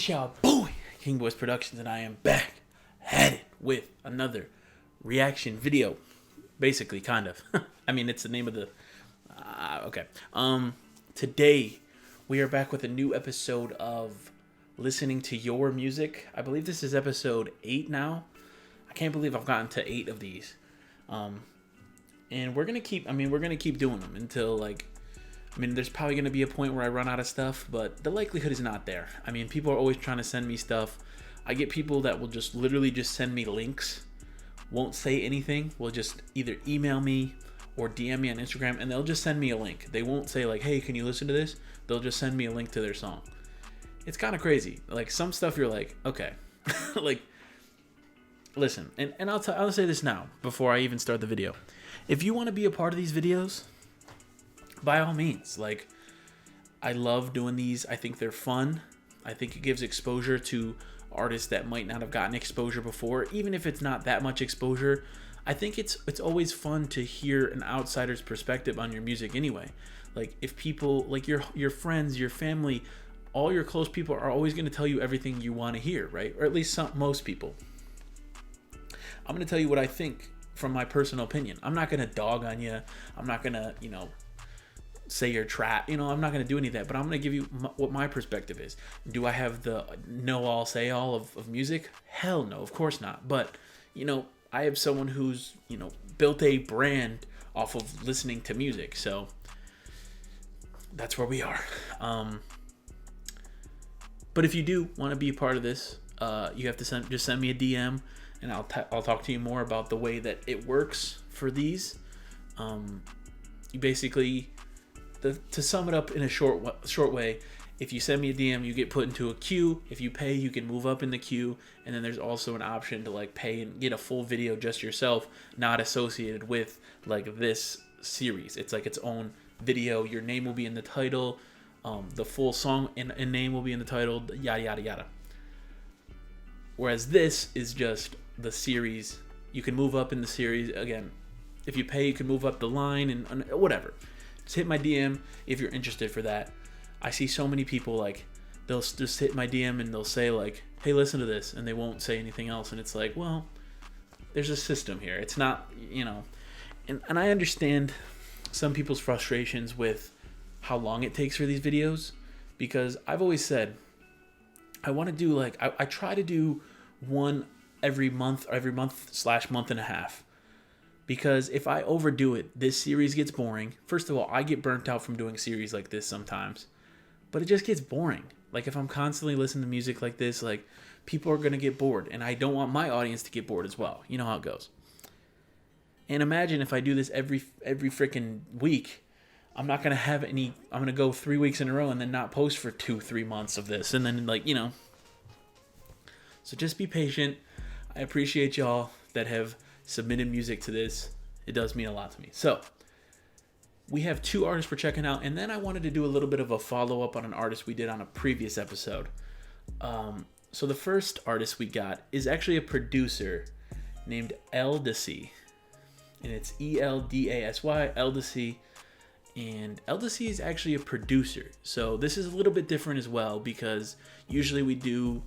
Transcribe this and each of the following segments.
It's your boy, King Boys Productions, and I am back at it with another reaction video. Basically, kind of. I mean, it's the name of the... okay. Today, we are back with a new episode of Listening to Your Music. I believe this is episode 8 now. I can't believe I've gotten to 8 of these. And we're going to keep doing them until, there's probably going to be a point where I run out of stuff, but the likelihood is not there. I mean, people are always trying to send me stuff. I get people that will just literally just send me links, won't say anything, will just either email me or DM me on Instagram, and they'll just send me a link. They won't say, hey, can you listen to this? They'll just send me a link to their song. It's kind of crazy. Some stuff you're like, okay. Listen, and I'll say this now, before I even start the video. If you want to be a part of these videos, by all means. I love doing these. I think they're fun. I think it gives exposure to artists that might not have gotten exposure before. Even if it's not that much exposure, I think it's always fun to hear an outsider's perspective on your music anyway. If people, your friends, your family, all your close people are always going to tell you everything you want to hear, right? Or at least most people. I'm going to tell you what I think from my personal opinion. I'm not going to dog on you. I'm not going to, say you're trash. I'm not going to do any of that, but I'm going to give you what my perspective is. Do I have the know-all, say-all of music? Hell no, of course not. But, I have someone who's, built a brand off of listening to music. So that's where we are. But if you do want to be a part of this, you have to send me a DM, and I'll talk to you more about the way that it works for these. You basically... To sum it up in a short way, if you send me a DM, you get put into a queue. If you pay, you can move up in the queue. And then there's also an option to pay and get a full video just yourself, not associated with this series. It's its own video. Your name will be in the title. The full song and name will be in the title. Yada yada yada. Whereas this is just the series. You can move up in the series. Again, if you pay, you can move up the line and whatever. Just hit my DM if you're interested for that. I see so many people they'll just hit my DM and they'll say hey, listen to this, and they won't say anything else, and it's well, there's a system here. It's not, and I understand some people's frustrations with how long it takes for these videos, because I've always said I want to do I try to do one every month / month and a half. Because if I overdo it, this series gets boring. First of all, I get burnt out from doing series like this sometimes. But it just gets boring. If I'm constantly listening to music like this, people are going to get bored. And I don't want my audience to get bored as well. You know how it goes. And imagine if I do this every freaking week. I'm not going to have any... I'm going to go 3 weeks in a row and then not post for 2-3 months of this. And then, So just be patient. I appreciate y'all that have... submitted music to this. It does mean a lot to me. So we have 2 artists we're checking out, and then I wanted to do a little bit of a follow-up on an artist we did on a previous episode. So the first artist we got is actually a producer named ELDASY, and it's ELDASY, ELDASY, and ELDASY is actually a producer. So this is a little bit different as well, because usually we do,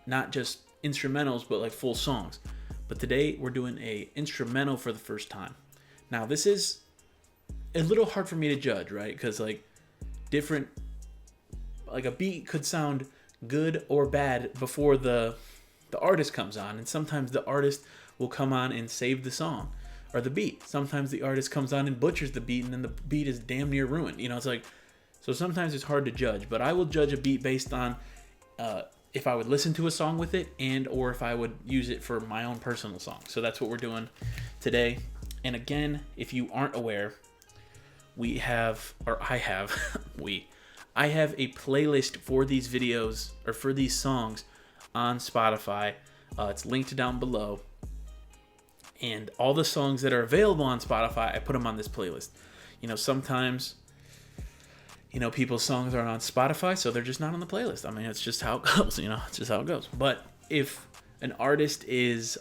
not just instrumentals, but full songs. But today we're doing a instrumental for the first time. Now this is a little hard for me to judge, right? Because a beat could sound good or bad before the artist comes on, and sometimes the artist will come on and save the song or the beat. Sometimes the artist comes on and butchers the beat, and then the beat is damn near ruined. So sometimes it's hard to judge. But I will judge a beat based on if I would listen to a song with it, and or if I would use it for my own personal song. So that's what we're doing today. And again, if you aren't aware, I have a playlist for these videos, or for these songs, on Spotify. It's linked down below. And all the songs that are available on Spotify, I put them on this playlist. Sometimes... people's songs aren't on Spotify, so they're just not on the playlist. It's just how it goes, it's just how it goes. But if an artist is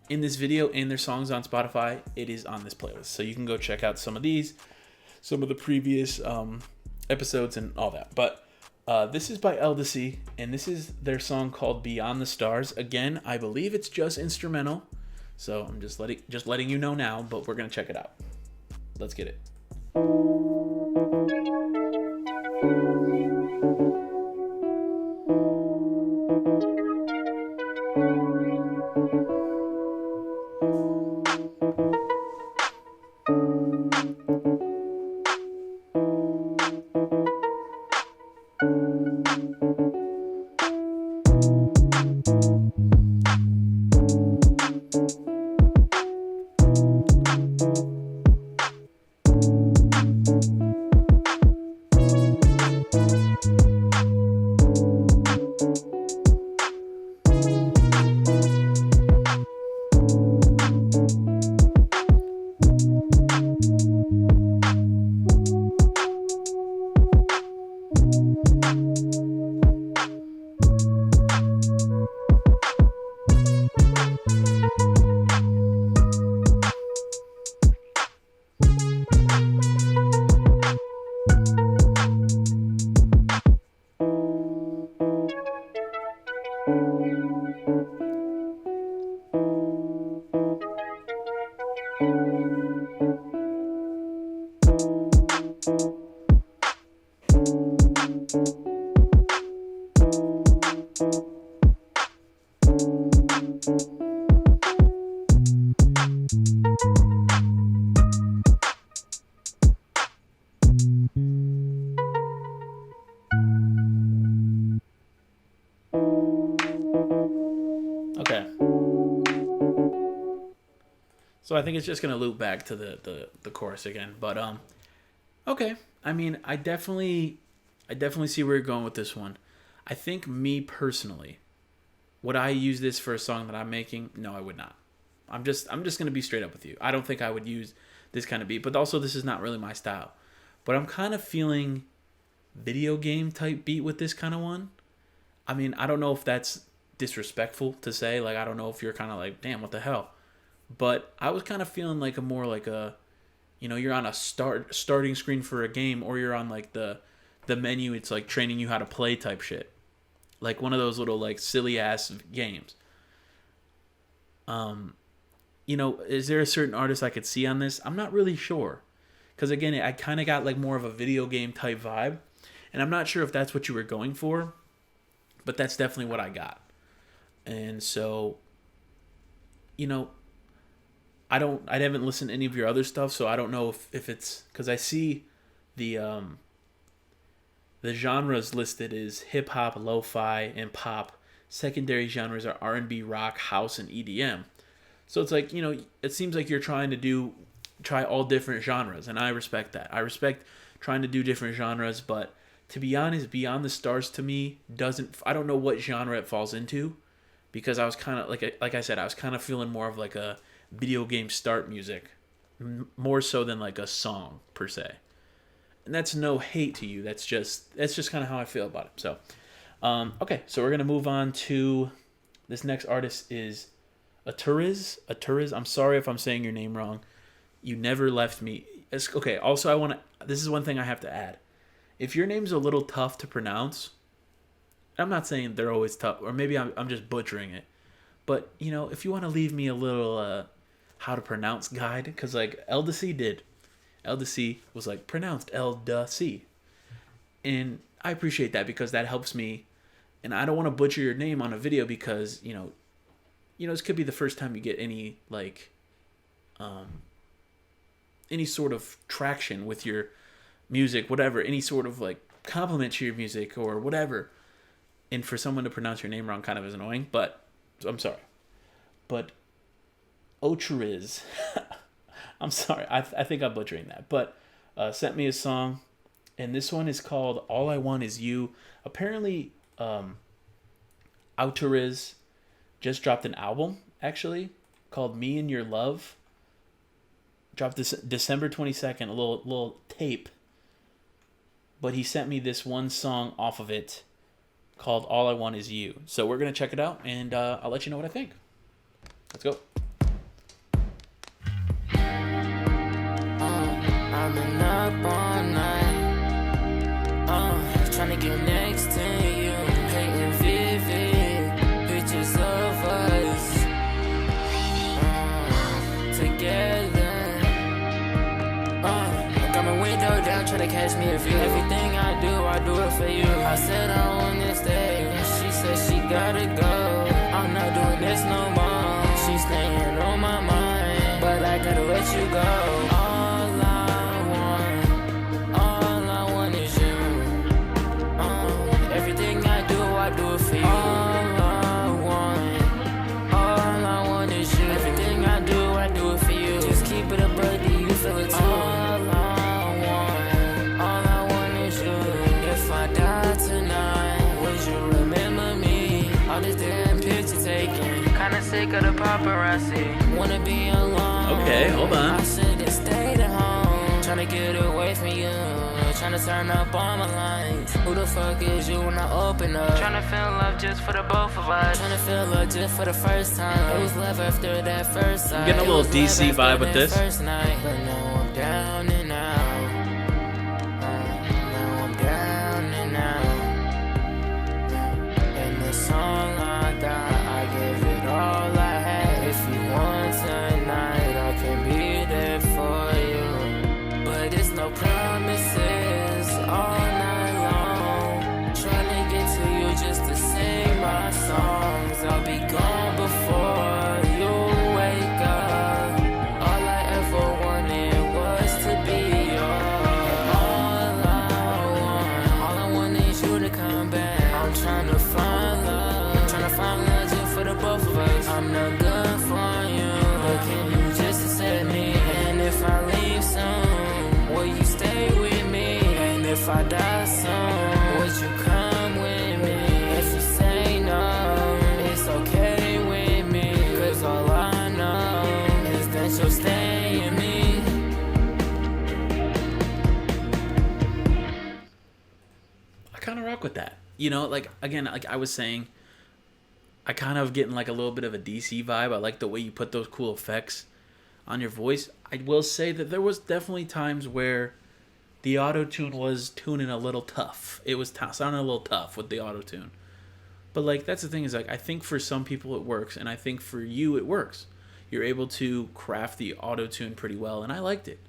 in this video and their song's on Spotify, it is on this playlist. So you can go check out some of the previous episodes and all that. But This is by ELDASY, and this is their song called Beyond the Stars. Again, I believe it's just instrumental, so I'm just letting you know now, but we're gonna check it out. Let's get it. Okay. So I think it's just gonna loop back to the chorus again. But okay. I mean, I definitely see where you're going with this one. I think me personally, would I use this for a song that I'm making? No, I would not. I'm just gonna be straight up with you. I don't think I would use this kind of beat, but also this is not really my style. But I'm kind of feeling video game type beat with this kind of one. I mean, I don't know if that's disrespectful to say. Like, I don't know if you're kind of like, damn, what the hell? But I was kind of feeling like a more like a, you know, you're on a starting screen for a game, or you're on like the menu. It's like training you how to play type shit, like one of those little like silly ass games. You know, is there a certain artist I could see on this? I'm not really sure, because again, I kind of got like more of a video game type vibe, and I'm not sure if that's what you were going for, but that's definitely what I got. And so, you know, I haven't listened to any of your other stuff, so I don't know if it's, because I see the genres listed is hip hop, lo-fi, and pop. Secondary genres are R&B, rock, house, and EDM. So it's like, you know, it seems like you're trying to try all different genres, and I respect that. I respect trying to do different genres, but to be honest, Beyond the Stars to me I don't know what genre it falls into, because I was kind of like I said, I was kind of feeling more of like a video game start music, more so than like a song per se. And that's no hate to you. That's just kind of how I feel about it. So, okay, so we're gonna move on to this next artist is Auturiz. I'm sorry if I'm saying your name wrong. You never left me. Okay. Also, this is one thing I have to add. If your name's a little tough to pronounce, I'm not saying they're always tough, or maybe I'm just butchering it. But, you know, if you want to leave me a little how to pronounce guide, because like ELDASY did. ELDASY was like pronounced ELDASY. And I appreciate that, because that helps me. And I don't want to butcher your name on a video, because, you know, this could be the first time you get any like any sort of traction with your music, whatever, any sort of like compliment to your music or whatever. And for someone to pronounce your name wrong kind of is annoying, but I'm sorry. But Auturiz, I'm sorry, I think I'm butchering that, but sent me a song, and this one is called All I Want Is You. Apparently, Auturiz just dropped an album, actually, called Me and Your Love. Dropped this December 22nd, a little tape. But he sent me this one song off of it called All I Want Is You. So we're going to check it out, and I'll let you know what I think. Let's go. I've been up all night, trying to get next I said I wanna stay, and she said she gotta go. I'm not doing this no more. She's staying on my mind, but I gotta let you go. All I want is you. Everything I do it for you. All I want is you. Everything I do it for you. Just keep it a buddy, you feel it too. All I want is you. If I die tonight, would you remember me? All this damn picture taking, kinda sick of the paparazzi. Wanna be alone. Okay, hold on. I should've stayed at home. Tryna get away from you. Tryna turn up all my lines. Who the fuck is you when I open up? Tryna feel love just for the both of us. Tryna feel love just for the first time. It was love after that first sight. I'm getting a little DC vibe with this. First night, but now I'm down and out. Now I'm down and out. And the song I got, I gave it all I had. If you want tonight, I can be there for you. But it's no promises all night long. Trying to get to you just to sing my songs. I'll be gone before you wake up. All I ever wanted was to be yours. All I want is you to come back. I'm trying to find love just for the both of us. I'm not good for you, but can you just accept me? And if I leave soon, will you stay with me? And if I die soon, would you come with me? If you say no, it's okay with me. Cause all I know is that you'll stay in me. I kind of rock with that. You know, like, again, like I was saying, I kind of getting like a little bit of a DC vibe. I like the way you put those cool effects on your voice. I will say that there was definitely times where the auto-tune was tuning a little tough. It was sounding a little tough with the auto-tune. But, like, that's the thing is, like, I think for some people it works, and I think for you it works. You're able to craft the auto-tune pretty well, and I liked it.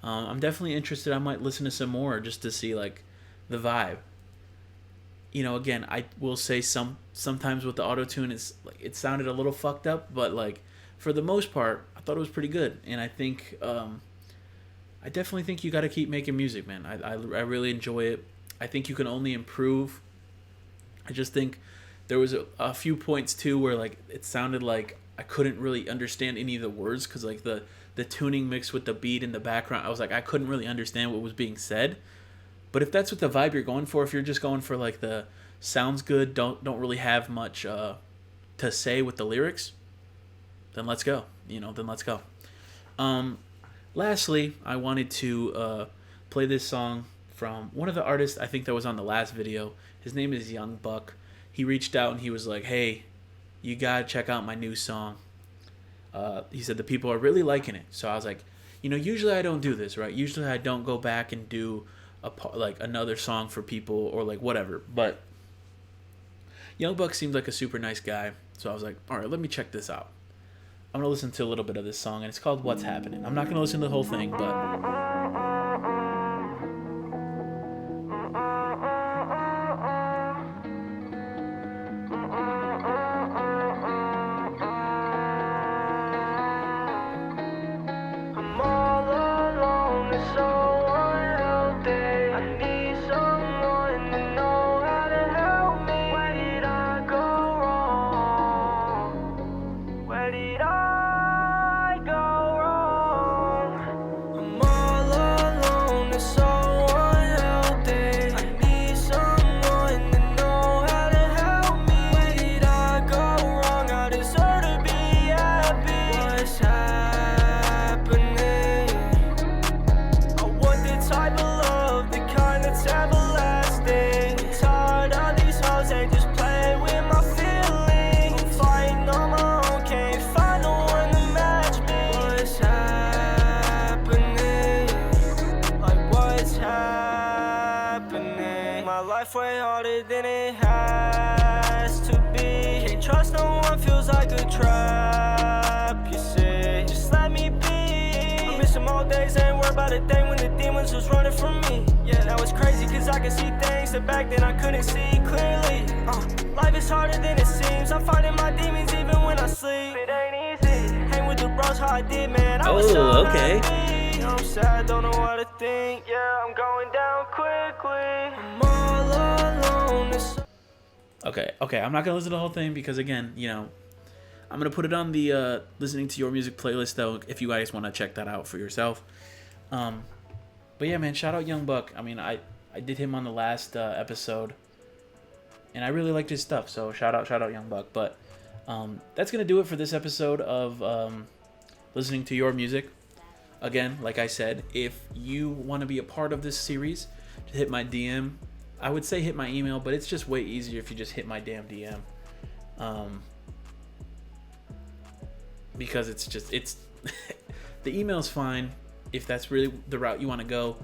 I'm definitely interested. I might listen to some more just to see, like, the vibe. You know, again, I will say sometimes with the auto-tune, it's like it sounded a little fucked up, but, like, for the most part, I thought it was pretty good. And I think, I definitely think you got to keep making music, man. I really enjoy it. I think you can only improve. I just think there was a few points, too, where, like, it sounded like I couldn't really understand any of the words because, like, the tuning mixed with the beat in the background, I was like, I couldn't really understand what was being said. But if that's what the vibe you're going for, if you're just going for, like, the sounds good, don't really have much to say with the lyrics, then let's go. Then let's go. Lastly, I wanted to play this song from one of the artists I think that was on the last video. His name is Young Buck. He reached out and he was like, hey, you gotta check out my new song. He said the people are really liking it. So I was like, usually I don't do this, right? Usually I don't go back and do another song for people or like whatever. But Young Buck seemed like a super nice guy. So I was like, all right, let me check this out. I'm going to listen to a little bit of this song, and it's called What's Happening. I'm not going to listen to the whole thing, but... Way harder than it has to be. Can't trust no one, feels like a trap, you say. Just let me be. I miss them all days, I ain't worried about a thing when the demons was running from me. Yeah, that was crazy, cause I could see things that back then I couldn't see clearly. Life is harder than it seems. I'm fighting my demons even when I sleep. It ain't easy. Hang with the bros how I did, man. I was so happy. I'm sad, don't know what to think. Yeah, I'm going down quickly. I'm all alone. Okay, I'm not gonna listen to the whole thing because, again, you know, I'm gonna put it on the listening to your music playlist though, if you guys want to check that out for yourself. But yeah, man, shout out Young Buck. I mean, I did him on the last episode, and I really liked his stuff. So shout out Young Buck. But that's gonna do it for this episode of listening to your music. Again, like I said, if you want to be a part of this series, just hit my DM. I would say hit my email, but it's just way easier if you just hit my damn DM. Because it's the email's fine if that's really the route you want to go,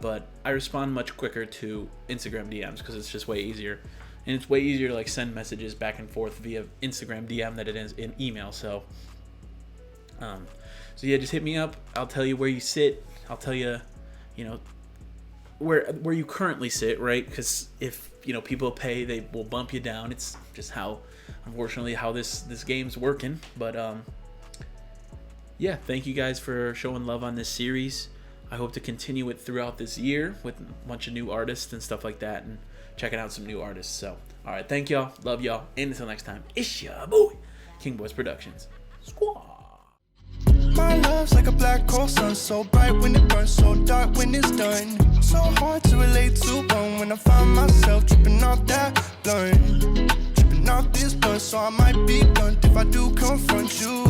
but I respond much quicker to Instagram DMs because it's just way easier, and it's way easier to like send messages back and forth via Instagram DM than it is in email. So yeah, just hit me up. I'll tell you where you sit. I'll tell you, you know, where you currently sit, right? Because if, you know, people pay, they will bump you down. It's just how, unfortunately, how this game's working. But yeah, thank you guys for showing love on this series. I hope to continue it throughout this year with a bunch of new artists and stuff like that, and checking out some new artists. So, all right, thank y'all, love y'all, and until next time, it's your boy, King Boys Productions. Squaw. My love's like a black hole sun, so bright when it burns, so dark when it's done. So hard to relate to one when I find myself tripping off that blunt, tripping off this blunt. So I might be blunt if I do confront you.